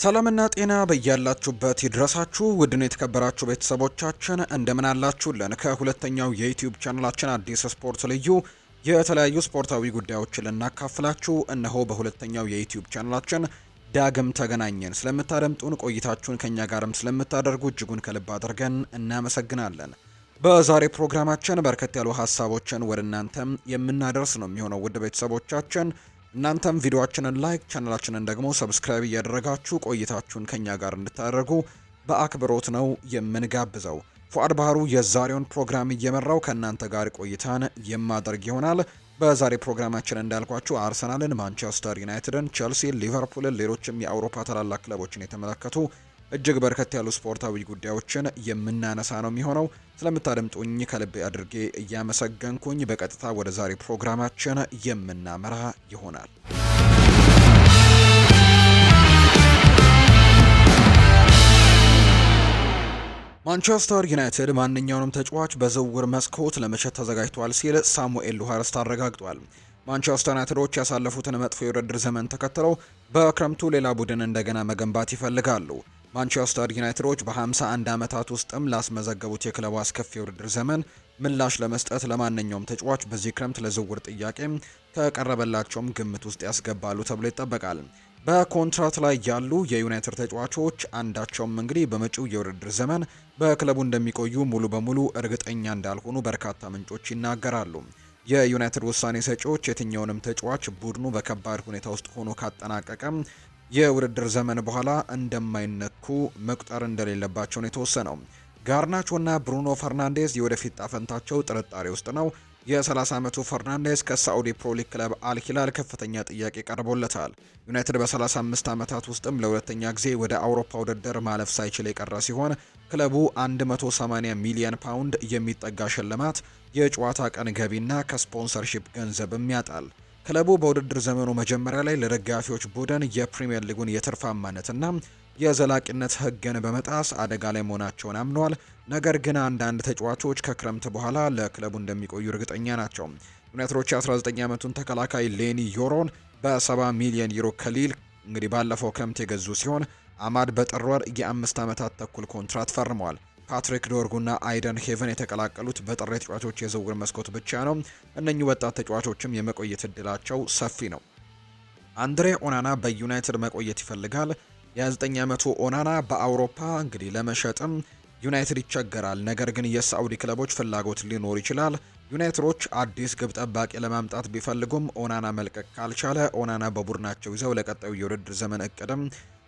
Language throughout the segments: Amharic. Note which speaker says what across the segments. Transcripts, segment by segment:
Speaker 1: ሰላምና ጤና በያላችሁበት ይድረሳችሁ ውድን የተከበራችሁ ቤተሰቦቻችን እንደምን አላችሁልን? ከሁለተኛው የዩቲዩብ ቻናላችን አዲስ ስፖርት ልዩ የተለያዩ ስፖርታዊ ጉዳዮችን ልናካፍላችሁ እነሆ በሁለተኛው የዩቲዩብ ቻናላችን ዳግም ተገናኘን። ስለምታደምጡን ቆይታችሁን ከኛ ጋርም ስለምታደርጉ እጅጉን ከልብ አድርገን እናመሰግናለን። በዛሬ ፕሮግራማችን በርከት ያሉ ሀሳቦችን ወደ እናንተም የምናደርስ ነው የሚሆነው ውድ ቤተሰቦቻችን። እናንተም ቪዲዮአችንን ላይክ ቻናላችንን ደግሞ ሰብስክራይብ እያደረጋችሁ ቆይታችሁን ከኛ ጋር እንድታደርጉ በአክብሮት ነው የምንጋብዘው። ፉአድ ባህሩ የዛሬውን ፕሮግራም እየመራው ከእናንተ ጋር ቆይታን የማደርግ ይሆናል። በዛሬ ፕሮግራማችን እንዳልኳችሁ አርሰናልን፣ ማንቸስተር ዩናይትድን፣ ቼልሲን፣ ሊቨርፑልን ሌሎችም የአውሮፓ ታላላቅ ክለቦችን የተመለከቱ እጅግ በርከት ያሉ ስፖርታዊ ጉዳዮችን የምናነሳ ነው የሚሆነው። ስለምታደምጡኝ ከልቤ አድርጌ እያመሰገንኩኝ በቀጥታ ወደ ዛሬ ፕሮግራማችን የምናመራ ይሆናል። ማንቸስተር ዩናይትድ ማንኛውንም ተጫዋች በዝውውር መስኮት ለመሸጥ ተዘጋጅቷል ሲል ሳሙኤል ሉሃርስት አረጋግጧል። ማንቸስተር ዩናይትዶች ያሳለፉትን መጥፎ የውድድር ዘመን ተከትለው በክረምቱ ሌላ ቡድን እንደገና መገንባት ይፈልጋሉ። ማንቸስተር ዩናይትዶች በ51 ዓመታት ውስጥም ላስመዘገቡት የክለቡ አስከፊ የውድድር ዘመን ምላሽ ለመስጠት ለማንኛውም ተጫዋች በዚህ ክረምት ለዝውውር ጥያቄ ከቀረበላቸውም ግምት ውስጥ ያስገባሉ ተብሎ ይጠበቃል። በኮንትራት ላይ ያሉ የዩናይትድ ተጫዋቾች አንዳቸውም እንግዲህ በመጪው የውድድር ዘመን በክለቡ እንደሚቆዩ ሙሉ በሙሉ እርግጠኛ እንዳልሆኑ በርካታ ምንጮች ይናገራሉ። የዩናይትድ ውሳኔ ሰጪዎች የትኛውንም ተጫዋች ቡድኑ በከባድ ሁኔታ ውስጥ ሆኖ ካጠናቀቀ የውድድር ዘመን በኋላ እንደማይነኩ መቁጠር እንደሌለባቸው ነው የተወሰነው። ጋርናቾና ብሩኖ ፈርናንዴዝ የወደፊት ጣፈንታቸው ጥርጣሬ ውስጥ ነው። የ30 ዓመቱ ፈርናንዴዝ ከሳዑዲ ፕሮ ሊግ ክለብ አልሂላል ከፍተኛ ጥያቄ ቀርቦለታል። ዩናይትድ በ35 ዓመታት ውስጥም ለሁለተኛ ጊዜ ወደ አውሮፓ ውድድር ማለፍ ሳይችል የቀረ ሲሆን ክለቡ 180 ሚሊዮን ፓውንድ የሚጠጋ ሽልማት፣ የጨዋታ ቀን ገቢና ከስፖንሰርሺፕ ገንዘብም ያጣል። ክለቡ በውድድር ዘመኑ መጀመሪያ ላይ ለደጋፊዎች ቡድን የፕሪሚየር ሊጉን የትርፋማነትና የዘላቂነት ሕግን በመጣስ አደጋ ላይ መሆናቸውን አምነዋል። ነገር ግን አንዳንድ ተጫዋቾች ከክረምት በኋላ ለክለቡ እንደሚቆዩ እርግጠኛ ናቸው። ዩናይትዶች 19 ዓመቱን ተከላካይ ሌኒ ዮሮን በ70 ሚሊዮን ዩሮ ከሊል እንግዲህ ባለፈው ክረምት የገዙ ሲሆን አማድ በጥር ወር የ5 ዓመታት ተኩል ኮንትራት ፈርመዋል። ፓትሪክ ዶርጉና አይደን ሄቨን የተቀላቀሉት በጥር ተጫዋቾች የዝውውር መስኮት ብቻ ነው። እነኚህ ወጣት ተጫዋቾችም የመቆየት እድላቸው ሰፊ ነው። አንድሬ ኦናና በዩናይትድ መቆየት ይፈልጋል። የ29 ዓመቱ ኦናና በአውሮፓ እንግዲህ ለመሸጥም ዩናይትድ ይቸገራል። ነገር ግን የሳዑዲ ክለቦች ፍላጎት ሊኖር ይችላል። ዩናይትዶች አዲስ ግብ ጠባቂ ለማምጣት ቢፈልጉም ኦናና መልቀቅ ካልቻለ ኦናና በቡድናቸው ይዘው ለቀጣዩ የውድድር ዘመን እቅድም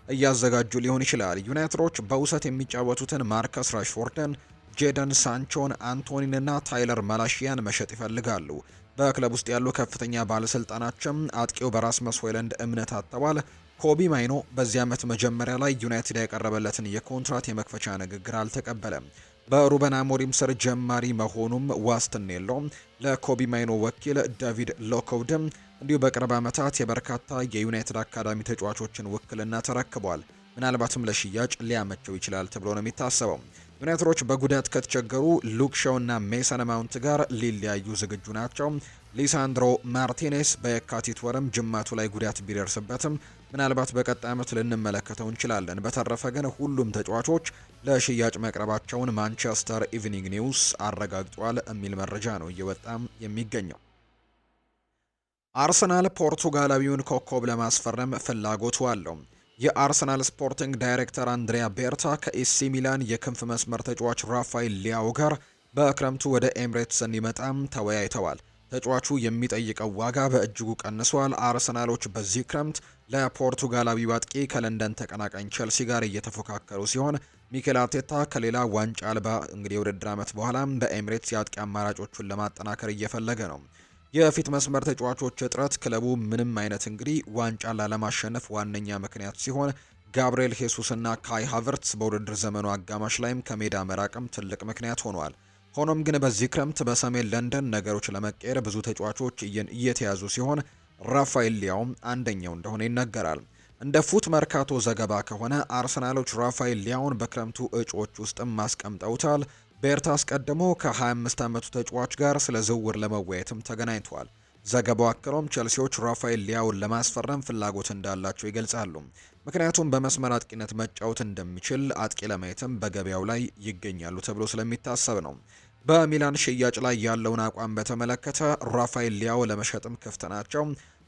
Speaker 1: እያዘጋጁ ሊሆን ይችላል። ዩናይትዶች በውሰት የሚጫወቱትን ማርከስ ራሽፎርድን፣ ጄደን ሳንቾን፣ አንቶኒን እና ታይለር ማላሺያን መሸጥ ይፈልጋሉ። በክለብ ውስጥ ያሉ ከፍተኛ ባለስልጣናችም አጥቂው በራስመስ ሆይለንድ እምነት አጥተዋል። ኮቢ ማይኖ በዚህ ዓመት መጀመሪያ ላይ ዩናይትድ ያቀረበለትን የኮንትራት የመክፈቻ ንግግር አልተቀበለም። በሩበን አሞሪም ስር ጀማሪ መሆኑም ዋስትና የለውም። ለኮቢ ማይኖ ወኪል ዳቪድ ሎኮውድም እንዲሁ በቅርብ ዓመታት የበርካታ የዩናይትድ አካዳሚ ተጫዋቾችን ውክልና ተረክቧል። ምናልባትም ለሽያጭ ሊያመቸው ይችላል ተብሎ ነው የሚታሰበው። ዩናይትዶች በጉዳት ከተቸገሩ ሉክ ሾው እና ሜሰን ማውንት ጋር ሊለያዩ ዝግጁ ናቸው። ሊሳንድሮ ማርቲኔስ በየካቲት ወርም ጅማቱ ላይ ጉዳት ቢደርስበትም ምናልባት በቀጣይ ዓመት ልንመለከተው እንችላለን። በተረፈ ግን ሁሉም ተጫዋቾች ለሽያጭ መቅረባቸውን ማንቸስተር ኢቭኒንግ ኒውስ አረጋግጧል የሚል መረጃ ነው እየወጣም የሚገኘው። አርሰናል ፖርቱጋላዊውን ኮከብ ለማስፈረም ፍላጎቱ አለው። የአርሰናል ስፖርቲንግ ዳይሬክተር አንድሪያ ቤርታ ከኤሲ ሚላን የክንፍ መስመር ተጫዋች ራፋኤል ሊያው ጋር በክረምቱ ወደ ኤምሬትስ እንዲመጣም ተወያይተዋል። ተጫዋቹ የሚጠይቀው ዋጋ በእጅጉ ቀንሷል። አርሰናሎች በዚህ ክረምት ለፖርቱጋላዊ አጥቂ ከለንደን ተቀናቃኝ ቼልሲ ጋር እየተፎካከሩ ሲሆን ሚኬል አርቴታ ከሌላ ዋንጫ አልባ እንግዲህ የውድድር ዓመት በኋላ በኤምሬትስ የአጥቂ አማራጮቹን ለማጠናከር እየፈለገ ነው። የፊት መስመር ተጫዋቾች እጥረት ክለቡ ምንም አይነት እንግዲህ ዋንጫ ላለማሸነፍ ዋነኛ ምክንያት ሲሆን ጋብሪኤል ሄሱስና ካይ ሃቨርትስ በውድድር ዘመኑ አጋማሽ ላይም ከሜዳ መራቅም ትልቅ ምክንያት ሆኗል። ሆኖም ግን በዚህ ክረምት በሰሜን ለንደን ነገሮች ለመቀየር ብዙ ተጫዋቾች እየተያዙ ሲሆን ራፋኤል ሊያውም አንደኛው እንደሆነ ይነገራል። እንደ ፉት መርካቶ ዘገባ ከሆነ አርሰናሎች ራፋኤል ሊያውን በክረምቱ እጩዎች ውስጥም ማስቀምጠውታል። ቤርታ አስቀድሞ ከ25 ዓመቱ ተጫዋች ጋር ስለ ዝውውር ለመወያየትም ተገናኝቷል። ዘገባው አክሎም ቸልሲዎች ራፋኤል ሊያውን ለማስፈረም ፍላጎት እንዳላቸው ይገልጻሉ። ምክንያቱም በመስመር አጥቂነት መጫወት እንደሚችል አጥቂ ለማየትም በገበያው ላይ ይገኛሉ ተብሎ ስለሚታሰብ ነው። በሚላን ሽያጭ ላይ ያለውን አቋም በተመለከተ ራፋኤል ሊያው ለመሸጥም ክፍት ናቸው።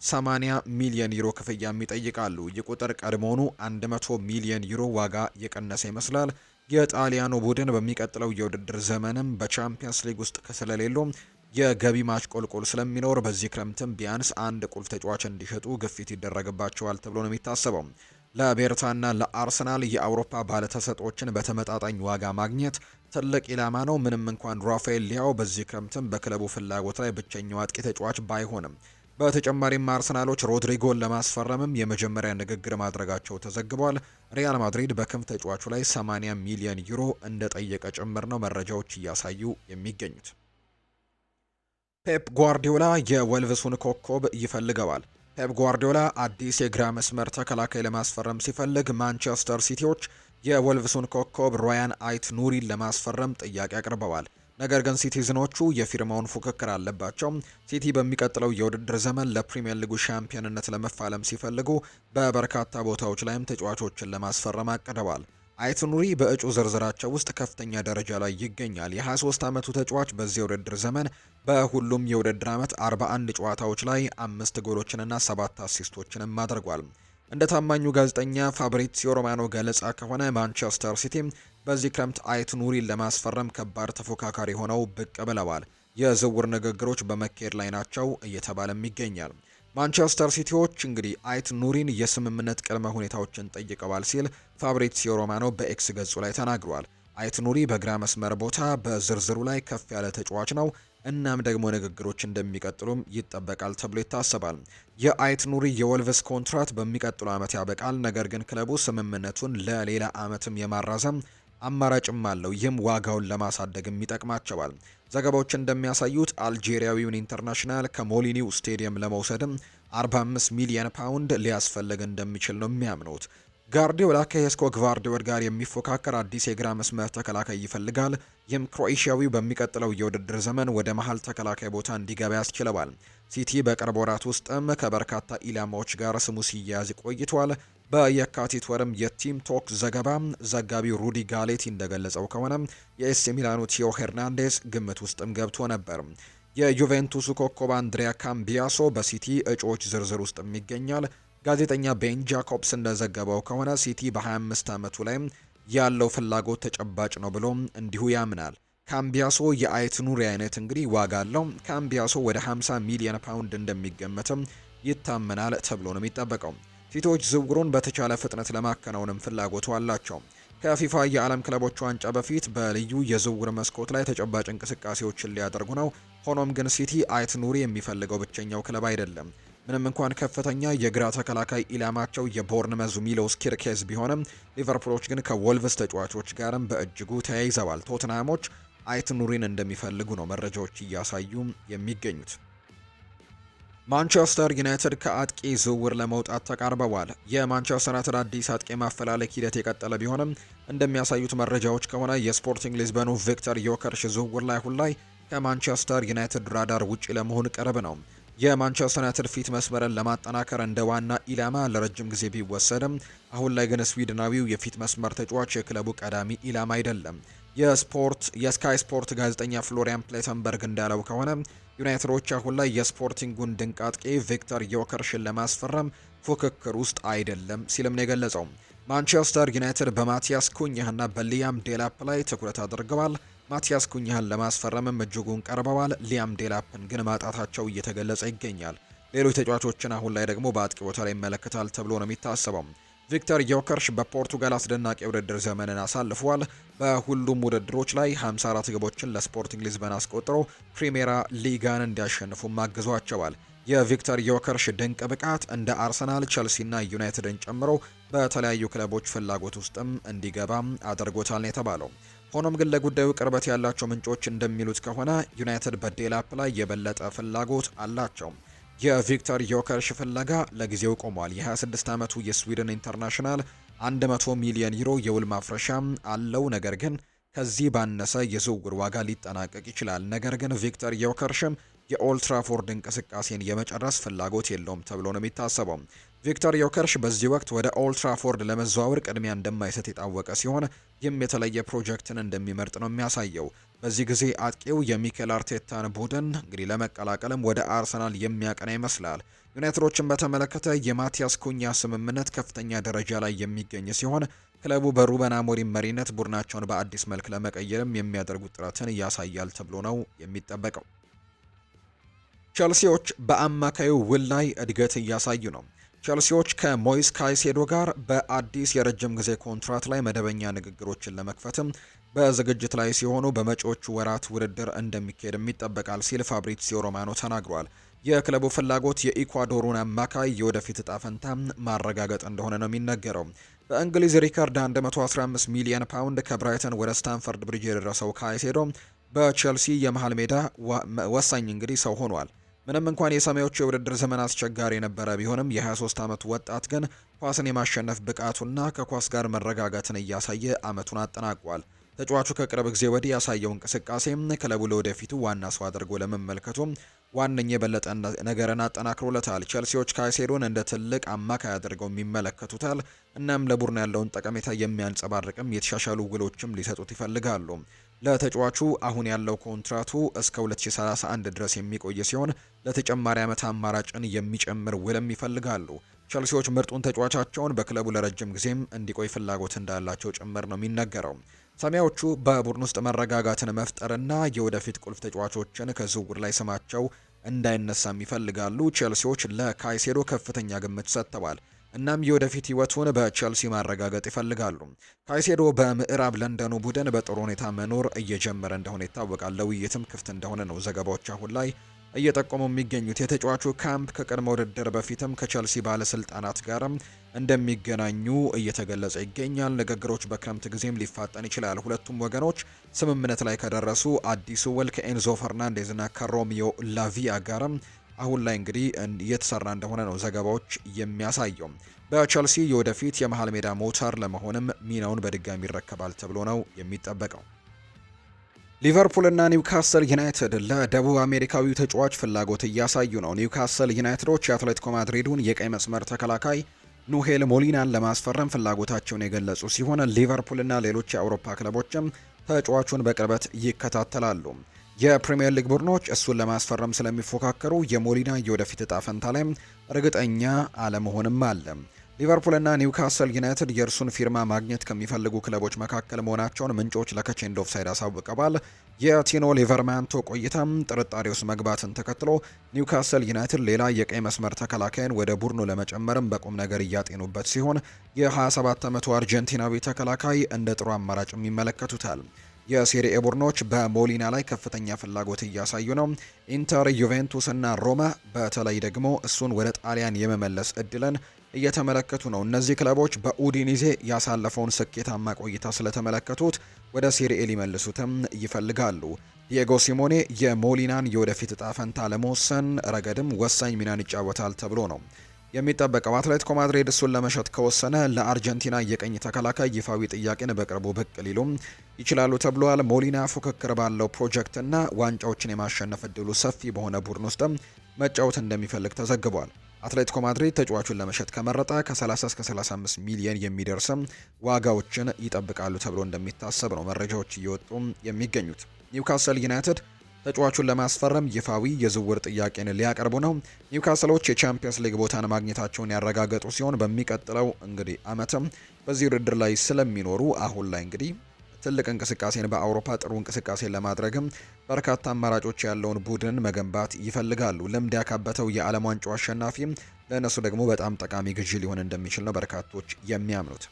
Speaker 1: 80 ሚሊዮን ዩሮ ክፍያም ይጠይቃሉ። ይህ ቁጥር ቀድሞውኑ 100 ሚሊዮን ዩሮ ዋጋ የቀነሰ ይመስላል። የጣሊያኑ ቡድን በሚቀጥለው የውድድር ዘመንም በቻምፒየንስ ሊግ ውስጥ ስለሌሉ የገቢ ማሽቆልቆል ስለሚኖር በዚህ ክረምትም ቢያንስ አንድ ቁልፍ ተጫዋች እንዲሸጡ ግፊት ይደረግባቸዋል ተብሎ ነው የሚታሰበው። ለቤርታና ለአርሰናል የአውሮፓ ባለተሰጦችን በተመጣጣኝ ዋጋ ማግኘት ትልቅ ኢላማ ነው። ምንም እንኳን ራፋኤል ሊያው በዚህ ክረምትም በክለቡ ፍላጎት ላይ ብቸኛው አጥቂ ተጫዋች ባይሆንም፣ በተጨማሪም አርሰናሎች ሮድሪጎን ለማስፈረምም የመጀመሪያ ንግግር ማድረጋቸው ተዘግቧል። ሪያል ማድሪድ በክንፍ ተጫዋቹ ላይ 80 ሚሊዮን ዩሮ እንደጠየቀ ጭምር ነው መረጃዎች እያሳዩ የሚገኙት። ፔፕ ጓርዲዮላ የወልቭሱን ኮከብ ይፈልገዋል። ፔፕ ጓርዲዮላ አዲስ የግራ መስመር ተከላካይ ለማስፈረም ሲፈልግ ማንቸስተር ሲቲዎች የወልቭሱን ኮከብ ሮያን አይት ኑሪን ለማስፈረም ጥያቄ አቅርበዋል። ነገር ግን ሲቲዝኖቹ የፊርማውን ፉክክር አለባቸው። ሲቲ በሚቀጥለው የውድድር ዘመን ለፕሪሚየር ሊጉ ሻምፒዮንነት ለመፋለም ሲፈልጉ በበርካታ ቦታዎች ላይም ተጫዋቾችን ለማስፈረም አቅደዋል። አይት ኑሪ በእጩ ዝርዝራቸው ውስጥ ከፍተኛ ደረጃ ላይ ይገኛል። የ23 ዓመቱ ተጫዋች በዚህ የውድድር ዘመን በሁሉም የውድድር ዓመት 41 ጨዋታዎች ላይ 5 ጎሎችንና 7 አሲስቶችንም አድርጓል። እንደ ታማኙ ጋዜጠኛ ፋብሪዚዮ ሮማኖ ገለጻ ከሆነ ማንቸስተር ሲቲ በዚህ ክረምት አይት ኑሪን ለማስፈረም ከባድ ተፎካካሪ ሆነው ብቅ ብለዋል። የዝውውር ንግግሮች በመካሄድ ላይ ናቸው እየተባለም ይገኛል። ማንቸስተር ሲቲዎች እንግዲህ አይት ኑሪን የስምምነት ቅድመ ሁኔታዎችን ጠይቀዋል ሲል ፋብሪዚዮ ሮማኖ በኤክስ ገጹ ላይ ተናግሯል። አይት ኑሪ በግራ መስመር ቦታ በዝርዝሩ ላይ ከፍ ያለ ተጫዋች ነው። እናም ደግሞ ንግግሮች እንደሚቀጥሉም ይጠበቃል ተብሎ ይታሰባል። የአይት ኑሪ የወልቭስ ኮንትራት በሚቀጥለው ዓመት ያበቃል። ነገር ግን ክለቡ ስምምነቱን ለሌላ ዓመትም የማራዘም አማራጭም አለው። ይህም ዋጋውን ለማሳደግም ይጠቅማቸዋል። ዘገባዎች እንደሚያሳዩት አልጄሪያዊውን ኢንተርናሽናል ከሞሊኒው ስቴዲየም ለመውሰድም 45 ሚሊዮን ፓውንድ ሊያስፈልግ እንደሚችል ነው የሚያምኑት። ጋርዲዮላ ከሄስኮ ግቫርዲዮል ጋር የሚፎካከር አዲስ የግራ መስመር ተከላካይ ይፈልጋል። ይህም ክሮኤሽያዊው በሚቀጥለው የውድድር ዘመን ወደ መሃል ተከላካይ ቦታ እንዲገባ ያስችለዋል። ሲቲ በቅርብ ወራት ውስጥም ከበርካታ ኢላማዎች ጋር ስሙ ሲያያዝ ቆይቷል። በየካቲት ወርም የቲም ቶክ ዘገባ ዘጋቢው ሩዲ ጋሌቲ እንደገለጸው ከሆነ የኤሲ ሚላኑ ቲዮ ሄርናንዴስ ግምት ውስጥም ገብቶ ነበር። የዩቬንቱሱ ኮከብ አንድሪያ ካምቢያሶ በሲቲ እጩዎች ዝርዝር ውስጥም ይገኛል። ጋዜጠኛ ቤን ጃኮብስ እንደዘገበው ከሆነ ሲቲ በ25 ዓመቱ ላይ ያለው ፍላጎት ተጨባጭ ነው ብሎ እንዲሁ ያምናል። ካምቢያሶ የአይት ኑሪ አይነት እንግዲህ ዋጋ አለው። ካምቢያሶ ወደ 50 ሚሊዮን ፓውንድ እንደሚገመትም ይታመናል ተብሎ ነው የሚጠበቀው። ሲቲዎች ዝውውሩን በተቻለ ፍጥነት ለማከናወንም ፍላጎቱ አላቸው። ከፊፋ የዓለም ክለቦች ዋንጫ በፊት በልዩ የዝውውር መስኮት ላይ ተጨባጭ እንቅስቃሴዎችን ሊያደርጉ ነው። ሆኖም ግን ሲቲ አይት ኑሪ የሚፈልገው ብቸኛው ክለብ አይደለም። ምንም እንኳን ከፍተኛ የግራ ተከላካይ ኢላማቸው የቦርንመዙ ሚሎስ ኪርኬዝ ቢሆንም ሊቨርፑሎች ግን ከወልቭስ ተጫዋቾች ጋርም በእጅጉ ተያይዘዋል። ቶትናሞች አይት ኑሪን እንደሚፈልጉ ነው መረጃዎች እያሳዩ የሚገኙት። ማንቸስተር ዩናይትድ ከአጥቂ ዝውውር ለመውጣት ተቃርበዋል። የማንቸስተር ዩናይትድ አዲስ አጥቂ ማፈላለግ ሂደት የቀጠለ ቢሆንም እንደሚያሳዩት መረጃዎች ከሆነ የስፖርቲንግ ሊዝበኑ ቪክተር ዮከርሽ ዝውውር ላይ አሁን ላይ ከማንቸስተር ዩናይትድ ራዳር ውጪ ለመሆን ቅርብ ነው። የማንቸስተር ዩናይትድ ፊት መስመርን ለማጠናከር እንደ ዋና ኢላማ ለረጅም ጊዜ ቢወሰድም አሁን ላይ ግን ስዊድናዊው የፊት መስመር ተጫዋች የክለቡ ቀዳሚ ኢላማ አይደለም። የስካይ ስፖርት ጋዜጠኛ ፍሎሪያን ፕሌተንበርግ እንዳለው ከሆነ ዩናይትዶች አሁን ላይ የስፖርቲንጉን ድንቅ አጥቂ ቪክተር ዮከርሽን ለማስፈረም ፉክክር ውስጥ አይደለም ሲልም ነው የገለጸው። ማንቸስተር ዩናይትድ በማቲያስ ኩኛህና በሊያም ዴላፕ ላይ ትኩረት አድርገዋል። ማቲያስ ኩኛህን ለማስፈረምም እጅጉን ቀርበዋል። ሊያም ዴላፕን ግን ማጣታቸው እየተገለጸ ይገኛል። ሌሎች ተጫዋቾችን አሁን ላይ ደግሞ በአጥቂ ቦታ ላይ ይመለከታል ተብሎ ነው የሚታሰበው። ቪክተር ዮከርሽ በፖርቱጋል አስደናቂ የውድድር ዘመንን አሳልፏል። በሁሉም ውድድሮች ላይ 54 ግቦችን ለስፖርቲንግ ሊዝበን አስቆጥሮ ፕሪሜራ ሊጋን እንዲያሸንፉም አግዟቸዋል። የቪክተር ዮከርሽ ድንቅ ብቃት እንደ አርሰናል፣ ቸልሲና ዩናይትድን ጨምሮ በተለያዩ ክለቦች ፍላጎት ውስጥም እንዲገባም አድርጎታል ነው የተባለው። ሆኖም ግን ለጉዳዩ ቅርበት ያላቸው ምንጮች እንደሚሉት ከሆነ ዩናይትድ በዴላፕ ላይ የበለጠ ፍላጎት አላቸው። የቪክተር ዮከርሽ ፍለጋ ለጊዜው ቆሟል። የ26 ዓመቱ የስዊድን ኢንተርናሽናል 100 ሚሊዮን ዩሮ የውል ማፍረሻ አለው። ነገር ግን ከዚህ ባነሰ የዝውውር ዋጋ ሊጠናቀቅ ይችላል። ነገር ግን ቪክተር ዮከርሽም የኦልትራፎርድ እንቅስቃሴን የመጨረስ ፍላጎት የለውም ተብሎ ነው የሚታሰበው። ቪክተር ዮከርሽ በዚህ ወቅት ወደ ኦልድ ትራፎርድ ለመዘዋወር ቅድሚያ እንደማይሰጥ የታወቀ ሲሆን ይህም የተለየ ፕሮጀክትን እንደሚመርጥ ነው የሚያሳየው። በዚህ ጊዜ አጥቂው የሚኬል አርቴታን ቡድን እንግዲህ ለመቀላቀልም ወደ አርሰናል የሚያቀና ይመስላል። ዩናይትዶችን በተመለከተ የማቲያስ ኩኛ ስምምነት ከፍተኛ ደረጃ ላይ የሚገኝ ሲሆን ክለቡ በሩበን አሞሪም መሪነት ቡድናቸውን በአዲስ መልክ ለመቀየርም የሚያደርጉት ጥረትን ያሳያል ተብሎ ነው የሚጠበቀው። ቸልሲዎች በአማካዩ ውል ላይ እድገት እያሳዩ ነው። ቸልሲዎች ከሞይስ ካይሴዶ ጋር በአዲስ የረጅም ጊዜ ኮንትራት ላይ መደበኛ ንግግሮችን ለመክፈትም በዝግጅት ላይ ሲሆኑ በመጪዎቹ ወራት ውድድር እንደሚካሄድም ይጠበቃል ሲል ፋብሪዚዮ ሮማኖ ተናግሯል። የክለቡ ፍላጎት የኢኳዶሩን አማካይ የወደፊት እጣ ፈንታ ማረጋገጥ እንደሆነ ነው የሚነገረው። በእንግሊዝ ሪካርድ 115 ሚሊዮን ፓውንድ ከብራይተን ወደ ስታንፈርድ ብሪጅ የደረሰው ካይሴዶ በቸልሲ የመሃል ሜዳ ወሳኝ እንግዲህ ሰው ሆኗል። ምንም እንኳን የሰማዮቹ የውድድር ዘመን አስቸጋሪ የነበረ ቢሆንም የ23 ዓመቱ ወጣት ግን ኳስን የማሸነፍ ብቃቱና ከኳስ ጋር መረጋጋትን እያሳየ ዓመቱን አጠናቋል። ተጫዋቹ ከቅርብ ጊዜ ወዲህ ያሳየው እንቅስቃሴ ክለቡ ለወደፊቱ ዋና ሰው አድርጎ ለመመልከቱ ዋነኛ የበለጠ ነገርን አጠናክሮለታል። ቸልሲዎች ካይሴዶን እንደ ትልቅ አማካይ አድርገው የሚመለከቱታል። እናም ለቡድን ያለውን ጠቀሜታ የሚያንጸባርቅም የተሻሻሉ ውሎችም ሊሰጡት ይፈልጋሉ። ለተጫዋቹ አሁን ያለው ኮንትራቱ እስከ 2031 ድረስ የሚቆይ ሲሆን ለተጨማሪ ዓመት አማራጭን የሚጨምር ውልም ይፈልጋሉ። ቸልሲዎች ምርጡን ተጫዋቻቸውን በክለቡ ለረጅም ጊዜም እንዲቆይ ፍላጎት እንዳላቸው ጭምር ነው የሚነገረው። ሰማያዎቹ በቡድን ውስጥ መረጋጋትን መፍጠርና የወደፊት ቁልፍ ተጫዋቾችን ከዝውውር ላይ ስማቸው እንዳይነሳም ይፈልጋሉ። ቸልሲዎች ለካይሴዶ ከፍተኛ ግምት ሰጥተዋል። እናም የወደፊት ህይወቱን በቸልሲ ማረጋገጥ ይፈልጋሉ። ካይሴዶ በምዕራብ ለንደኑ ቡድን በጥሩ ሁኔታ መኖር እየጀመረ እንደሆነ ይታወቃል። ለውይይትም ክፍት እንደሆነ ነው ዘገባዎች አሁን ላይ እየጠቆሙ የሚገኙት። የተጫዋቹ ካምፕ ከቅድመ ውድድር በፊትም ከቸልሲ ባለስልጣናት ጋርም እንደሚገናኙ እየተገለጸ ይገኛል። ንግግሮች በክረምት ጊዜም ሊፋጠን ይችላል። ሁለቱም ወገኖች ስምምነት ላይ ከደረሱ አዲሱ ውል ከኤንዞ ፈርናንዴዝ እና ከሮሚዮ ላቪያ ጋርም አሁን ላይ እንግዲህ እየተሰራ እንደሆነ ነው ዘገባዎች የሚያሳየው። በቸልሲ የወደፊት የመሃል ሜዳ ሞተር ለመሆንም ሚናውን በድጋሚ ይረከባል ተብሎ ነው የሚጠበቀው። ሊቨርፑል እና ኒውካስል ዩናይትድ ለደቡብ አሜሪካዊው ተጫዋች ፍላጎት እያሳዩ ነው። ኒውካስል ዩናይትዶች የአትሌቲኮ ማድሪዱን የቀይ መስመር ተከላካይ ኑሄል ሞሊናን ለማስፈረም ፍላጎታቸውን የገለጹ ሲሆን ሊቨርፑል እና ሌሎች የአውሮፓ ክለቦችም ተጫዋቹን በቅርበት ይከታተላሉ። የፕሪሚየር ሊግ ቡድኖች እሱን ለማስፈረም ስለሚፎካከሩ የሞሊና የወደፊት እጣ ፈንታ ላይ እርግጠኛ አለመሆንም አለ። ሊቨርፑልና ኒውካስል ዩናይትድ የእርሱን ፊርማ ማግኘት ከሚፈልጉ ክለቦች መካከል መሆናቸውን ምንጮች ለከቼንድ ኦፍሳይድ አሳውቀዋል። የቲኖ ሊቨርማንቶ ቆይታም ጥርጣሬ ውስጥ መግባትን ተከትሎ ኒውካስል ዩናይትድ ሌላ የቀይ መስመር ተከላካይን ወደ ቡድኑ ለመጨመርም በቁም ነገር እያጤኑበት ሲሆን የ27 ዓመቱ አርጀንቲናዊ ተከላካይ እንደ ጥሩ አማራጭም ይመለከቱታል። የሴሪኤ ቡድኖች በሞሊና ላይ ከፍተኛ ፍላጎት እያሳዩ ነው። ኢንተር፣ ዩቬንቱስ እና ሮማ በተለይ ደግሞ እሱን ወደ ጣሊያን የመመለስ እድልን እየተመለከቱ ነው። እነዚህ ክለቦች በኡዲኒዜ ያሳለፈውን ስኬታማ ቆይታ ስለተመለከቱት ወደ ሴሪኤ ሊመልሱትም ይፈልጋሉ። ዲየጎ ሲሞኔ የሞሊናን የወደፊት እጣ ፈንታ ለመወሰን ረገድም ወሳኝ ሚናን ይጫወታል ተብሎ ነው የሚጠበቀው። አትሌቲኮ ማድሪድ እሱን ለመሸጥ ከወሰነ ለአርጀንቲና የቀኝ ተከላካይ ይፋዊ ጥያቄን በቅርቡ ብቅ ሊሉም ይችላሉ ተብሏል። ሞሊና ፉክክር ባለው ፕሮጀክትና ዋንጫዎችን የማሸነፍ እድሉ ሰፊ በሆነ ቡድን ውስጥም መጫወት እንደሚፈልግ ተዘግቧል። አትሌቲኮ ማድሪድ ተጫዋቹን ለመሸጥ ከመረጠ ከ30 እስከ 35 ሚሊዮን የሚደርስም ዋጋዎችን ይጠብቃሉ ተብሎ እንደሚታሰብ ነው መረጃዎች እየወጡ የሚገኙት። ኒውካስል ዩናይትድ ተጫዋቹን ለማስፈረም ይፋዊ የዝውውር ጥያቄን ሊያቀርቡ ነው። ኒውካስሎች የቻምፒየንስ ሊግ ቦታን ማግኘታቸውን ያረጋገጡ ሲሆን በሚቀጥለው እንግዲህ ዓመትም በዚህ ውድድር ላይ ስለሚኖሩ አሁን ላይ እንግዲህ ትልቅ እንቅስቃሴን በአውሮፓ ጥሩ እንቅስቃሴን ለማድረግም በርካታ አማራጮች ያለውን ቡድን መገንባት ይፈልጋሉ። ልምድ ያካበተው የዓለም ዋንጫው አሸናፊ ለእነሱ ደግሞ በጣም ጠቃሚ ግዢ ሊሆን እንደሚችል ነው በርካቶች የሚያምኑት።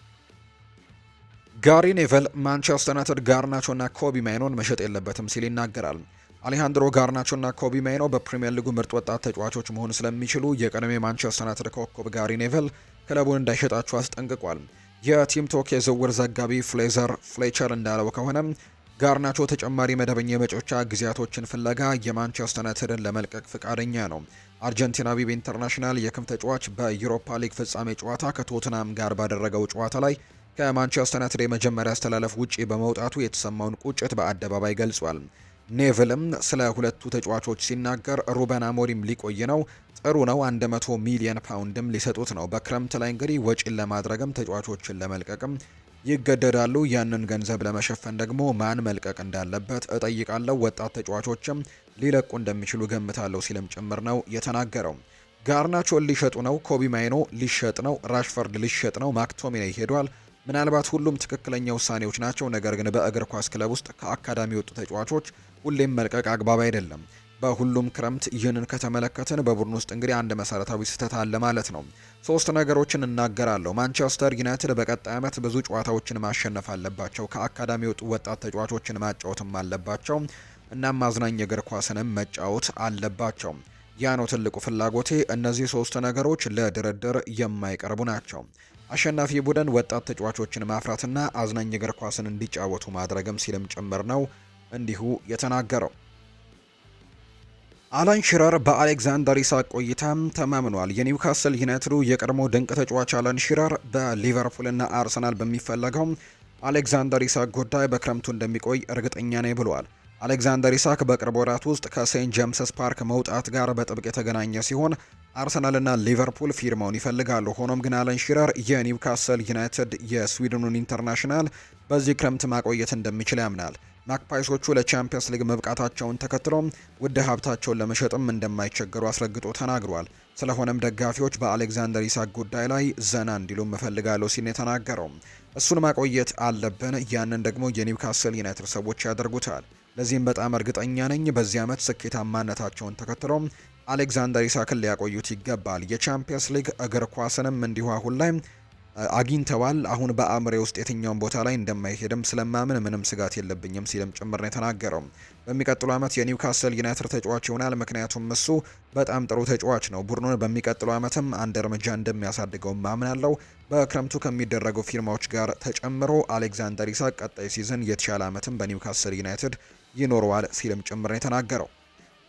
Speaker 1: ጋሪ ኔቨል ማንቸስተር ዩናይትድ ጋርናቾና ኮቢ ማይኖን መሸጥ የለበትም ሲል ይናገራል። አሌሃንድሮ ጋርናቾና ኮቢ ማይኖ በፕሪሚየር ሊጉ ምርጥ ወጣት ተጫዋቾች መሆን ስለሚችሉ የቀድሞ ማንቸስተር ዩናይትድ ኮከብ ጋሪ ኔቨል ክለቡን እንዳይሸጣቸው አስጠንቅቋል። የቲም ቶክ የዝውውር ዘጋቢ ፍሌዘር ፍሌቸር እንዳለው ከሆነ ጋርናቾ ተጨማሪ መደበኛ የመጫወቻ ጊዜያቶችን ፍለጋ የማንቸስተር ዩናይትድን ለመልቀቅ ፍቃደኛ ነው። አርጀንቲናዊ ኢንተርናሽናል የክም ተጫዋች በዩሮፓ ሊግ ፍጻሜ ጨዋታ ከቶትናም ጋር ባደረገው ጨዋታ ላይ ከማንቸስተር ዩናይትድ የመጀመሪያ አስተላለፍ ውጪ በመውጣቱ የተሰማውን ቁጭት በአደባባይ ገልጿል። ኔቭልም ስለ ሁለቱ ተጫዋቾች ሲናገር ሩበን አሞሪም ሊቆይ ነው፣ ጥሩ ነው፣ 100 ሚሊዮን ፓውንድም ሊሰጡት ነው። በክረምት ላይ እንግዲህ ወጪን ለማድረግም ተጫዋቾችን ለመልቀቅም ይገደዳሉ። ያንን ገንዘብ ለመሸፈን ደግሞ ማን መልቀቅ እንዳለበት እጠይቃለሁ። ወጣት ተጫዋቾችም ሊለቁ እንደሚችሉ ገምታለሁ ሲልም ጭምር ነው የተናገረው። ጋርናቾን ሊሸጡ ነው፣ ኮቢ ማይኖ ሊሸጥ ነው፣ ራሽፈርድ ሊሸጥ ነው፣ ማክቶሚኔ ሄዷል። ምናልባት ሁሉም ትክክለኛ ውሳኔዎች ናቸው። ነገር ግን በእግር ኳስ ክለብ ውስጥ ከአካዳሚ የወጡ ተጫዋቾች ሁሌም መልቀቅ አግባብ አይደለም። በሁሉም ክረምት ይህንን ከተመለከትን በቡድን ውስጥ እንግዲህ አንድ መሰረታዊ ስህተት አለ ማለት ነው። ሶስት ነገሮችን እናገራለሁ። ማንቸስተር ዩናይትድ በቀጣይ ዓመት ብዙ ጨዋታዎችን ማሸነፍ አለባቸው። ከአካዳሚ የወጡ ወጣት ተጫዋቾችን ማጫወትም አለባቸው። እናም አዝናኝ እግር ኳስንም መጫወት አለባቸው። ያ ነው ትልቁ ፍላጎቴ። እነዚህ ሶስት ነገሮች ለድርድር የማይቀርቡ ናቸው። አሸናፊ ቡድን ወጣት ተጫዋቾችን ማፍራትና አዝናኝ እግር ኳስን እንዲጫወቱ ማድረግም ሲልም ጭምር ነው እንዲሁ የተናገረው። አላን ሺረር በአሌክዛንደር ኢሳክ ቆይታም ተማምኗል። የኒውካስል ዩናይትዱ የቀድሞ ድንቅ ተጫዋች አላን ሺረር በሊቨርፑልና አርሰናል በሚፈለገው አሌክዛንደር ኢሳክ ጉዳይ በክረምቱ እንደሚቆይ እርግጠኛ ነኝ ብሏል። አሌክዛንደር ኢሳክ በቅርብ ወራት ውስጥ ከሴንት ጄምስስ ፓርክ መውጣት ጋር በጥብቅ የተገናኘ ሲሆን አርሰናልና ሊቨርፑል ፊርማውን ይፈልጋሉ። ሆኖም ግን አለን ሺረር የኒውካስል ዩናይትድ የስዊድኑን ኢንተርናሽናል በዚህ ክረምት ማቆየት እንደሚችል ያምናል። ማክፓይሶቹ ለቻምፒየንስ ሊግ መብቃታቸውን ተከትሎ ውድ ሀብታቸውን ለመሸጥም እንደማይቸገሩ አስረግጦ ተናግሯል። ስለሆነም ደጋፊዎች በአሌክዛንደር ኢሳክ ጉዳይ ላይ ዘና እንዲሉም እፈልጋለሁ ሲል የተናገረው እሱን ማቆየት አለብን። ያንን ደግሞ የኒውካስል ዩናይትድ ሰዎች ያደርጉታል። ለዚህም በጣም እርግጠኛ ነኝ። በዚህ ዓመት ስኬታማነታቸውን ተከትሎ አሌክዛንደር ኢሳክን ሊያቆዩት ይገባል። የቻምፒየንስ ሊግ እግር ኳስንም እንዲሁ አሁን ላይ አግኝተዋል። አሁን በአእምሬ ውስጥ የትኛውን ቦታ ላይ እንደማይሄድም ስለማምን ምንም ስጋት የለብኝም ሲልም ጭምር ነው የተናገረው። በሚቀጥሉ ዓመት የኒውካስል ዩናይትድ ተጫዋች ይሆናል፣ ምክንያቱም እሱ በጣም ጥሩ ተጫዋች ነው። ቡድኑን በሚቀጥሉ ዓመትም አንድ እርምጃ እንደሚያሳድገው ማምናለው። በክረምቱ ከሚደረጉ ፊርማዎች ጋር ተጨምሮ አሌክዛንደር ኢሳክ ቀጣይ ሲዝን የተሻለ ዓመትም በኒውካስል ዩናይትድ ይኖረዋል ሲልም ጭምር ነው የተናገረው።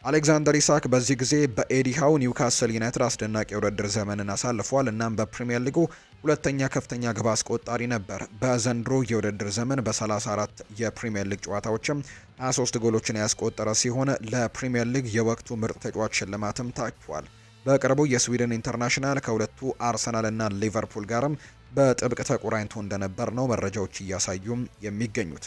Speaker 1: አሌክዛንደር ኢሳክ በዚህ ጊዜ በኤዲሃው ኒውካስል ዩናይትድ አስደናቂ የውድድር ዘመንን አሳልፏል። እናም በፕሪሚየር ሊጉ ሁለተኛ ከፍተኛ ግብ አስቆጣሪ ነበር። በዘንድሮ የውድድር ዘመን በ34 የፕሪሚየር ሊግ ጨዋታዎችም 23 ጎሎችን ያስቆጠረ ሲሆን ለፕሪሚየር ሊግ የወቅቱ ምርጥ ተጫዋች ሽልማትም ታጭቷል። በቅርቡ የስዊድን ኢንተርናሽናል ከሁለቱ አርሰናል እና ሊቨርፑል ጋርም በጥብቅ ተቆራኝቶ እንደነበር ነው መረጃዎች እያሳዩም የሚገኙት።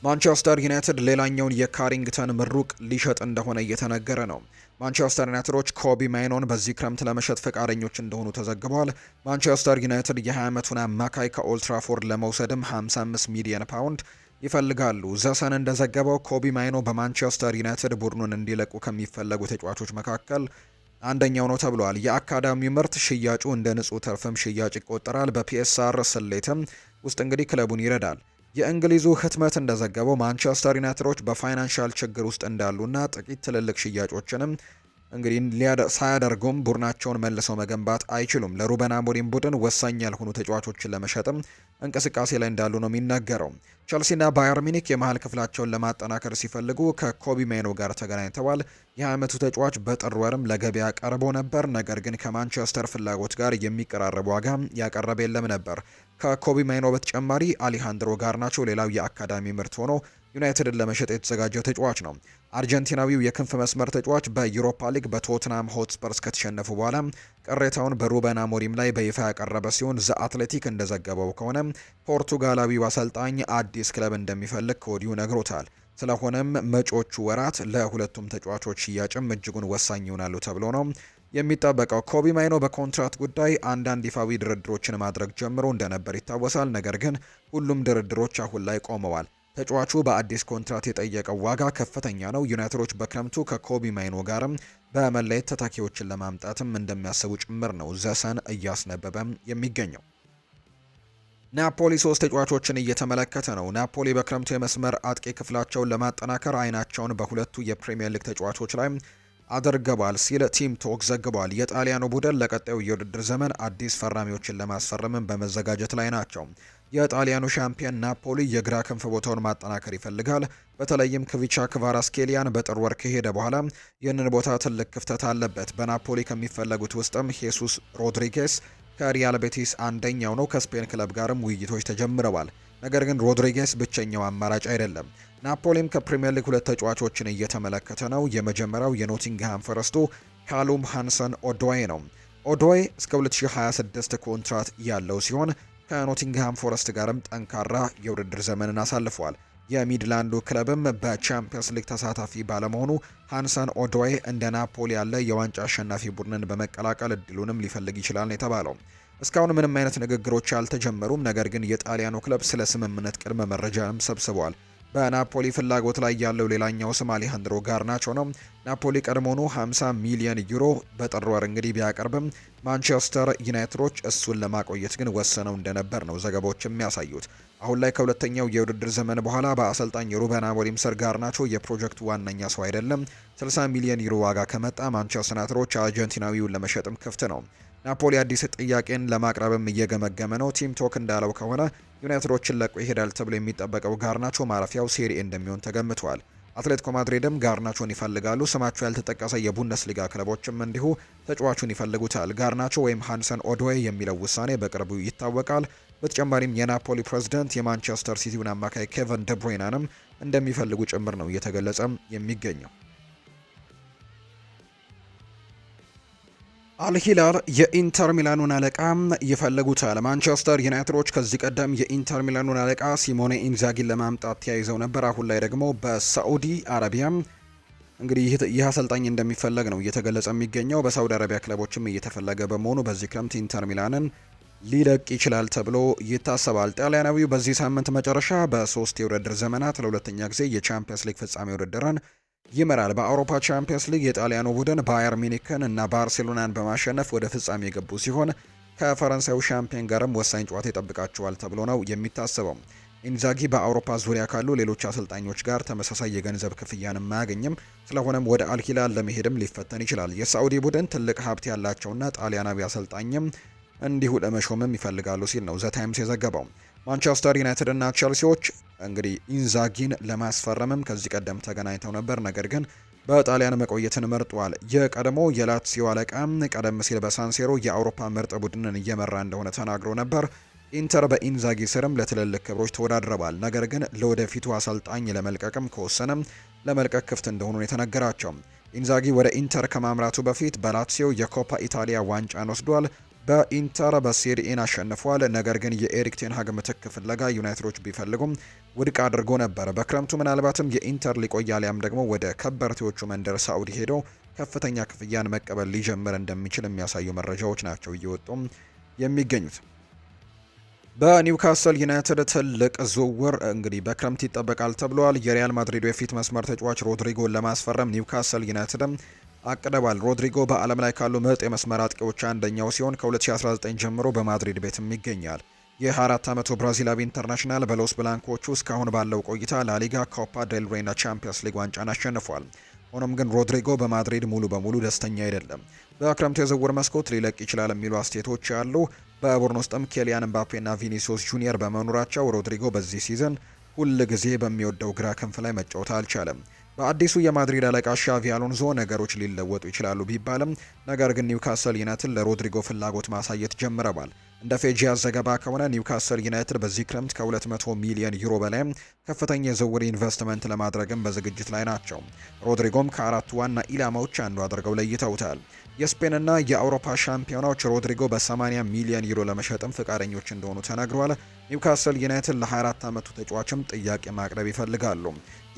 Speaker 1: ማንቸስተር ዩናይትድ ሌላኛውን የካሪንግተን ምሩቅ ሊሸጥ እንደሆነ እየተነገረ ነው። ማንቸስተር ዩናይትዶች ኮቢ ማይኖን በዚህ ክረምት ለመሸጥ ፈቃደኞች እንደሆኑ ተዘግቧል። ማንቸስተር ዩናይትድ የ20 ዓመቱን አማካይ ከኦልትራፎርድ ለመውሰድም 55 ሚሊዮን ፓውንድ ይፈልጋሉ። ዘሰን እንደዘገበው ኮቢ ማይኖ በማንቸስተር ዩናይትድ ቡድኑን እንዲለቁ ከሚፈለጉ ተጫዋቾች መካከል አንደኛው ነው ተብሏል። የአካዳሚው ምርት ሽያጩ እንደ ንጹህ ተርፍም ሽያጭ ይቆጠራል። በፒኤስአር ስሌትም ውስጥ እንግዲህ ክለቡን ይረዳል። የእንግሊዙ ህትመት እንደዘገበው ማንቸስተር ዩናይትዶች በፋይናንሻል ችግር ውስጥ እንዳሉና ጥቂት ትልልቅ ሽያጮችንም እንግዲህ ሳያደርጉም ቡድናቸውን መልሰው መገንባት አይችሉም። ለሩበን አሞሪም ቡድን ወሳኝ ያልሆኑ ተጫዋቾችን ለመሸጥም እንቅስቃሴ ላይ እንዳሉ ነው የሚነገረው። ቸልሲና ባየር ሚኒክ የመሃል ክፍላቸውን ለማጠናከር ሲፈልጉ ከኮቢ ማይኖ ጋር ተገናኝተዋል። የዓመቱ ተጫዋች በጥር ወርም ለገበያ ቀርቦ ነበር። ነገር ግን ከማንቸስተር ፍላጎት ጋር የሚቀራረብ ዋጋ ያቀረበ የለም ነበር። ከኮቢ ማይኖ በተጨማሪ አሌሃንድሮ ጋርናቾ ሌላው የአካዳሚ ምርት ሆኖ ዩናይትድን ለመሸጥ የተዘጋጀው ተጫዋች ነው። አርጀንቲናዊው የክንፍ መስመር ተጫዋች በዩሮፓ ሊግ በቶትናም ሆትስፐርስ ከተሸነፉ በኋላ ቅሬታውን በሩበን አሞሪም ላይ በይፋ ያቀረበ ሲሆን ዘ አትሌቲክ እንደዘገበው ከሆነ ፖርቱጋላዊው አሰልጣኝ አዲስ ክለብ እንደሚፈልግ ከወዲሁ ነግሮታል። ስለሆነም መጪዎቹ ወራት ለሁለቱም ተጫዋቾች ሽያጭም እጅጉን ወሳኝ ይሆናሉ ተብሎ ነው የሚጠበቀው። ኮቢ ማይኖ በኮንትራት ጉዳይ አንዳንድ ይፋዊ ድርድሮችን ማድረግ ጀምሮ እንደነበር ይታወሳል። ነገር ግን ሁሉም ድርድሮች አሁን ላይ ቆመዋል። ተጫዋቹ በአዲስ ኮንትራት የጠየቀው ዋጋ ከፍተኛ ነው። ዩናይትዶች በክረምቱ ከኮቢ ማይኖ ጋርም በመለየት ተተኪዎችን ለማምጣትም እንደሚያስቡ ጭምር ነው ዘሰን እያስነበበም የሚገኘው። ናፖሊ 3 ተጫዋቾችን እየተመለከተ ነው። ናፖሊ በክረምቱ የመስመር አጥቂ ክፍላቸውን ለማጠናከር አይናቸውን በሁለቱ የፕሪሚየር ሊግ ተጫዋቾች ላይ አድርገዋል ሲል ቲም ቶክ ዘግቧል። የጣሊያኑ ቡድን ለቀጣዩ የውድድር ዘመን አዲስ ፈራሚዎችን ለማስፈረምም በመዘጋጀት ላይ ናቸው። የጣሊያኑ ሻምፒዮን ናፖሊ የግራ ክንፍ ቦታውን ማጠናከር ይፈልጋል። በተለይም ክቪቻ ክቫራስኬሊያን በጥር ወር ከሄደ በኋላ ይህንን ቦታ ትልቅ ክፍተት አለበት። በናፖሊ ከሚፈለጉት ውስጥም ሄሱስ ሮድሪጌስ ከሪያል ቤቲስ አንደኛው ነው። ከስፔን ክለብ ጋርም ውይይቶች ተጀምረዋል። ነገር ግን ሮድሪጌስ ብቸኛው አማራጭ አይደለም። ናፖሊም ከፕሪምየር ሊግ 2 ተጫዋቾችን እየተመለከተ ነው። የመጀመሪያው የኖቲንግሃም ፎረስቱ ካሉም ሃንሰን ኦዶይ ነው። ኦዶይ እስከ 2026 ኮንትራት ያለው ሲሆን ከኖቲንግሃም ፎረስት ጋርም ጠንካራ የውድድር ዘመንን አሳልፏል። የሚድላንዱ ክለብም በቻምፒየንስ ሊግ ተሳታፊ ባለመሆኑ ሃንሰን ኦዶይ እንደ ናፖሊ ያለ የዋንጫ አሸናፊ ቡድንን በመቀላቀል እድሉንም ሊፈልግ ይችላል ነው የተባለው። እስካሁን ምንም አይነት ንግግሮች አልተጀመሩም። ነገር ግን የጣሊያኑ ክለብ ስለ ስምምነት ቅድመ መረጃንም ሰብስበዋል። በናፖሊ ፍላጎት ላይ ያለው ሌላኛው ስም አሌሃንድሮ ጋርናቾ ነው። ናፖሊ ቀድሞውኑ 50 ሚሊዮን ዩሮ በጥር ወር እንግዲህ ቢያቀርብም ማንቸስተር ዩናይትዶች እሱን ለማቆየት ግን ወሰነው እንደነበር ነው ዘገባዎች የሚያሳዩት። አሁን ላይ ከሁለተኛው የውድድር ዘመን በኋላ በአሰልጣኝ ሩበን አሞሪም ስር ጋርናቾ የፕሮጀክቱ ዋነኛ ሰው አይደለም። 60 ሚሊዮን ዩሮ ዋጋ ከመጣ ማንቸስተር ዩናይትዶች አርጀንቲናዊውን ለመሸጥም ክፍት ነው። ናፖሊ አዲስ ጥያቄን ለማቅረብም እየገመገመ ነው። ቲም ቶክ እንዳለው ከሆነ ዩናይትዶችን ለቆ ይሄዳል ተብሎ የሚጠበቀው ጋርናቾ ማረፊያው ሴሪኤ እንደሚሆን ተገምቷል። አትሌቲኮ ማድሪድም ጋርናቾን ይፈልጋሉ። ስማቸው ያልተጠቀሰ የቡንደስሊጋ ክለቦችም እንዲሁ ተጫዋቹን ይፈልጉታል። ጋርናቾ ወይም ሃንሰን ኦዶይ የሚለው ውሳኔ በቅርቡ ይታወቃል። በተጨማሪም የናፖሊ ፕሬዝዳንት የማንቸስተር ሲቲውን አማካይ ኬቨን ደብሮይናንም እንደሚፈልጉ ጭምር ነው እየተገለጸ የሚገኘው። አልሂላል የኢንተር ሚላኑን አለቃ ይፈልጉታል። ማንቸስተር ዩናይትዶች ከዚህ ቀደም የኢንተር ሚላኑን አለቃ ሲሞኔ ኢንዛጊን ለማምጣት ተያይዘው ነበር። አሁን ላይ ደግሞ በሳዑዲ አረቢያ እንግዲህ ይህ አሰልጣኝ እንደሚፈለግ ነው እየተገለጸ የሚገኘው። በሳዑዲ አረቢያ ክለቦችም እየተፈለገ በመሆኑ በዚህ ክረምት ኢንተር ሚላንን ሊለቅ ይችላል ተብሎ ይታሰባል። ጣሊያናዊው በዚህ ሳምንት መጨረሻ በ3 የውድድር ዘመናት ለሁለተኛ ጊዜ የቻምፒየንስ ሊግ ፍጻሜ ውድድርን ይመራል። በአውሮፓ ቻምፒየንስ ሊግ የጣሊያኑ ቡድን ባየር ሚኒክን እና ባርሴሎናን በማሸነፍ ወደ ፍጻሜ የገቡ ሲሆን ከፈረንሳዩ ሻምፒዮን ጋርም ወሳኝ ጨዋታ ይጠብቃቸዋል ተብሎ ነው የሚታሰበው። ኢንዛጊ በአውሮፓ ዙሪያ ካሉ ሌሎች አሰልጣኞች ጋር ተመሳሳይ የገንዘብ ክፍያን አያገኝም። ስለሆነም ወደ አልሂላል ለመሄድም ሊፈተን ይችላል። የሳዑዲ ቡድን ትልቅ ሀብት ያላቸውና ጣሊያናዊ አሰልጣኝም እንዲሁ ለመሾምም ይፈልጋሉ ሲል ነው ዘ ታይምስ የዘገበው። ማንቸስተር ዩናይትድ እና ቸልሲዎች እንግዲህ ኢንዛጊን ለማስፈረምም ከዚህ ቀደም ተገናኝተው ነበር። ነገር ግን በጣሊያን መቆየትን መርጧል። የቀድሞ የላትሲዮ አለቃ ቀደም ሲል በሳንሴሮ የአውሮፓ ምርጥ ቡድንን እየመራ እንደሆነ ተናግሮ ነበር። ኢንተር በኢንዛጊ ስርም ለትልልቅ ክብሮች ተወዳድረዋል። ነገር ግን ለወደፊቱ አሰልጣኝ ለመልቀቅም ከወሰነም ለመልቀቅ ክፍት እንደሆኑ የተነገራቸው። ኢንዛጊ ወደ ኢንተር ከማምራቱ በፊት በላትሲዮ የኮፓ ኢታሊያ ዋንጫን ወስዷል። በኢንተር በሴሪኤን አሸንፏል። ነገር ግን የኤሪክ ቴን ሃግ ምትክ ፍለጋ ዩናይትዶች ቢፈልጉም ውድቅ አድርጎ ነበር። በክረምቱ ምናልባትም የኢንተር ሊቆይ አሊያም ደግሞ ወደ ከበርቴዎቹ መንደር ሳዑዲ ሄዶ ከፍተኛ ክፍያን መቀበል ሊጀምር እንደሚችል የሚያሳዩ መረጃዎች ናቸው እየወጡ የሚገኙት። በኒውካስል ዩናይትድ ትልቅ ዝውውር እንግዲህ በክረምት ይጠበቃል ተብሏል። የሪያል ማድሪዱ የፊት መስመር ተጫዋች ሮድሪጎን ለማስፈረም ኒውካስል ዩናይትድም አቅደዋል። ሮድሪጎ በዓለም ላይ ካሉ ምርጥ የመስመር አጥቂዎች አንደኛው ሲሆን ከ2019 ጀምሮ በማድሪድ ቤትም ይገኛል። የ24 ዓመቱ ብራዚላዊ ኢንተርናሽናል በሎስ ብላንኮቹ እስካሁን ባለው ቆይታ ላሊጋ፣ ኮፓ ዴል ሬና ቻምፒየንስ ሊግ ዋንጫን አሸንፏል። ሆኖም ግን ሮድሪጎ በማድሪድ ሙሉ በሙሉ ደስተኛ አይደለም። በክረምቱ የዝውውር መስኮት ሊለቅ ይችላል የሚሉ አስተያየቶች አሉ። በቡድን ውስጥም ኬሊያን ምባፔና ቪኒሲዮስ ጁኒየር በመኖራቸው ሮድሪጎ በዚህ ሲዝን ሁል ጊዜ በሚወደው ግራ ክንፍ ላይ መጫወት አልቻለም። በአዲሱ የማድሪድ አለቃ ሻቪ አሎንዞ ነገሮች ሊለወጡ ይችላሉ ቢባልም ነገር ግን ኒውካስል ዩናይትድ ለሮድሪጎ ፍላጎት ማሳየት ጀምረዋል። እንደ ፌጂያስ ዘገባ ከሆነ ኒውካስል ዩናይትድ በዚህ ክረምት ከ200 ሚሊዮን ዩሮ በላይ ከፍተኛ የዝውውር ኢንቨስትመንት ለማድረግም በዝግጅት ላይ ናቸው። ሮድሪጎም ከአራቱ ዋና ኢላማዎች አንዱ አድርገው ለይተውታል። የስፔንና የአውሮፓ ሻምፒዮናዎች ሮድሪጎ በ80 ሚሊዮን ዩሮ ለመሸጥም ፈቃደኞች እንደሆኑ ተነግሯል። ኒውካስል ዩናይትድ ለ24 ዓመቱ ተጫዋችም ጥያቄ ማቅረብ ይፈልጋሉ።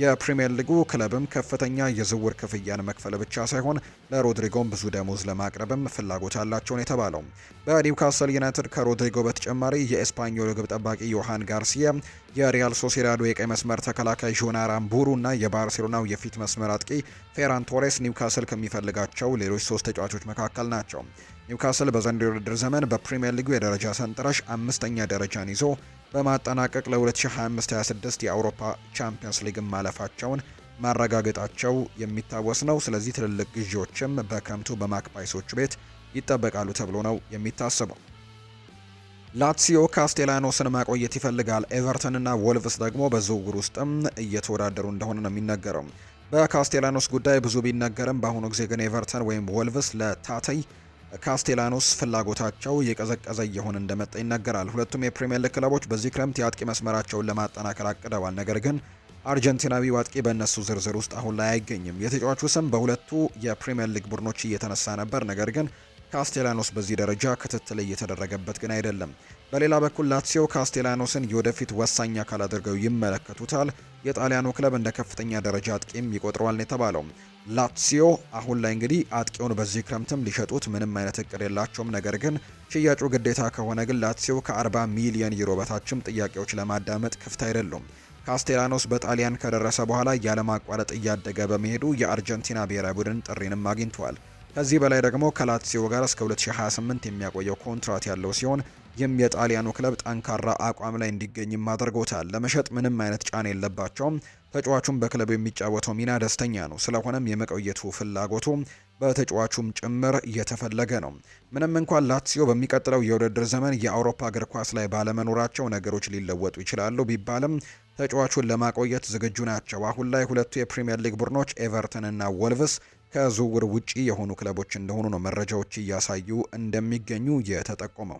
Speaker 1: የፕሪሚየር ሊጉ ክለብም ከፍተኛ የዝውውር ክፍያን መክፈል ብቻ ሳይሆን ለሮድሪጎም ብዙ ደሞዝ ለማቅረብም ፍላጎት አላቸውን የተባለው። በኒውካስል ዩናይትድ ከሮድሪጎ በተጨማሪ የኤስፓኞል ግብ ጠባቂ ዮሃን ጋርሲያ፣ የሪያል ሶሴዳዶ የቀይ መስመር ተከላካይ ዦን አራምቡሩ እና የባርሴሎናው የፊት መስመር አጥቂ ፌራን ቶሬስ ኒውካስል ከሚፈልጋቸው ሌሎች 3 ተጫዋቾች መካከል ናቸው። ኒውካስል በዘንድሮው የውድድር ዘመን በፕሪሚየር ሊጉ የደረጃ ሰንጠረዥ 5ኛ ደረጃን ይዞ በማጠናቀቅ ለ2025-26 የአውሮፓ ቻምፒየንስ ሊግ ማለፋቸውን ማረጋገጣቸው የሚታወስ ነው። ስለዚህ ትልልቅ ግዢዎችም በክረምቱ በማክፓይሶች ቤት ይጠበቃሉ ተብሎ ነው የሚታሰበው። ላትሲዮ ካስቴላኖስን ማቆየት ይፈልጋል። ኤቨርተንና ወልቭስ ደግሞ በዝውውር ውስጥም እየተወዳደሩ እንደሆነ ነው የሚነገረው። በካስቴላኖስ ጉዳይ ብዙ ቢነገርም በአሁኑ ጊዜ ግን ኤቨርተን ወይም ወልቭስ ለታተይ ካስቴላኖስ ፍላጎታቸው የቀዘቀዘ እየሆነ እንደመጣ ይነገራል። ሁለቱም የፕሪሚየር ሊግ ክለቦች በዚህ ክረምት የአጥቂ መስመራቸውን ለማጠናከር አቅደዋል። ነገር ግን አርጀንቲናዊው አጥቂ በእነሱ ዝርዝር ውስጥ አሁን ላይ አይገኝም። የተጫዋቹ ስም በሁለቱ የፕሪሚየር ሊግ ቡድኖች እየተነሳ ነበር፣ ነገር ግን ካስቴላኖስ በዚህ ደረጃ ክትትል እየተደረገበት ግን አይደለም። በሌላ በኩል ላትሲዮ ካስቴላኖስን የወደፊት ወሳኝ አካል አድርገው ይመለከቱታል። የጣሊያኑ ክለብ እንደ ከፍተኛ ደረጃ አጥቂም ይቆጥረዋል የተባለው ላትሲዮ አሁን ላይ እንግዲህ አጥቂውን በዚህ ክረምትም ሊሸጡት ምንም አይነት እቅድ የላቸውም። ነገር ግን ሽያጩ ግዴታ ከሆነ ግን ላትሲዮ ከ40 ሚሊዮን ዩሮ በታችም ጥያቄዎች ለማዳመጥ ክፍት አይደሉም። ካስቴላኖስ በጣሊያን ከደረሰ በኋላ ያለማቋረጥ እያደገ በመሄዱ የአርጀንቲና ብሔራዊ ቡድን ጥሪንም አግኝቷል። ከዚህ በላይ ደግሞ ከላትሲዮ ጋር እስከ 2028 የሚያቆየው ኮንትራት ያለው ሲሆን ይህም የጣሊያኑ ክለብ ጠንካራ አቋም ላይ እንዲገኝም አድርጎታል። ለመሸጥ ምንም አይነት ጫና የለባቸውም። ተጫዋቹም በክለቡ የሚጫወተው ሚና ደስተኛ ነው። ስለሆነም የመቆየቱ ፍላጎቱ በተጫዋቹም ጭምር እየተፈለገ ነው። ምንም እንኳን ላትሲዮ በሚቀጥለው የውድድር ዘመን የአውሮፓ እግር ኳስ ላይ ባለመኖራቸው ነገሮች ሊለወጡ ይችላሉ ቢባልም ተጫዋቹን ለማቆየት ዝግጁ ናቸው። አሁን ላይ ሁለቱ የፕሪሚየር ሊግ ቡድኖች ኤቨርተን እና ወልቭስ ከዝውውር ውጪ የሆኑ ክለቦች እንደሆኑ ነው መረጃዎች እያሳዩ እንደሚገኙ የተጠቆመው።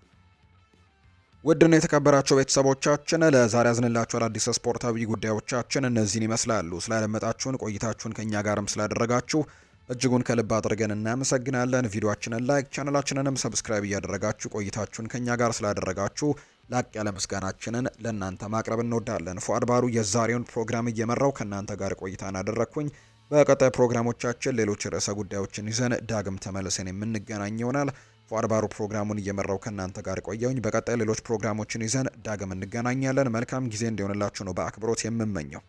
Speaker 1: ውድና የተከበራቸው ቤተሰቦቻችን ለዛሬ ያዝንላችሁ አዳዲስ ስፖርታዊ ጉዳዮቻችን እነዚህን ይመስላሉ። ስላደመጣችሁን ቆይታችሁን ከኛ ጋርም ስላደረጋችሁ እጅጉን ከልብ አድርገን እናመሰግናለን። ቪዲዮአችንን ላይክ፣ ቻናላችንንም ሰብስክራይብ እያደረጋችሁ ቆይታችሁን ከኛ ጋር ስላደረጋችሁ ላቅ ያለ ምስጋናችንን ለእናንተ ማቅረብ እንወዳለን። ፉአድ ባሩ የዛሬውን ፕሮግራም እየመራው ከእናንተ ጋር ቆይታን አደረግኩኝ። በቀጣይ ፕሮግራሞቻችን ሌሎች ርዕሰ ጉዳዮችን ይዘን ዳግም ተመልሰን የምንገናኝ ይሆናል። ፉአድ ባሩ ፕሮግራሙን እየመራው ከእናንተ ጋር ቆየውኝ። በቀጣይ ሌሎች ፕሮግራሞችን ይዘን ዳግም እንገናኛለን። መልካም ጊዜ እንዲሆንላችሁ ነው በአክብሮት የምመኘው።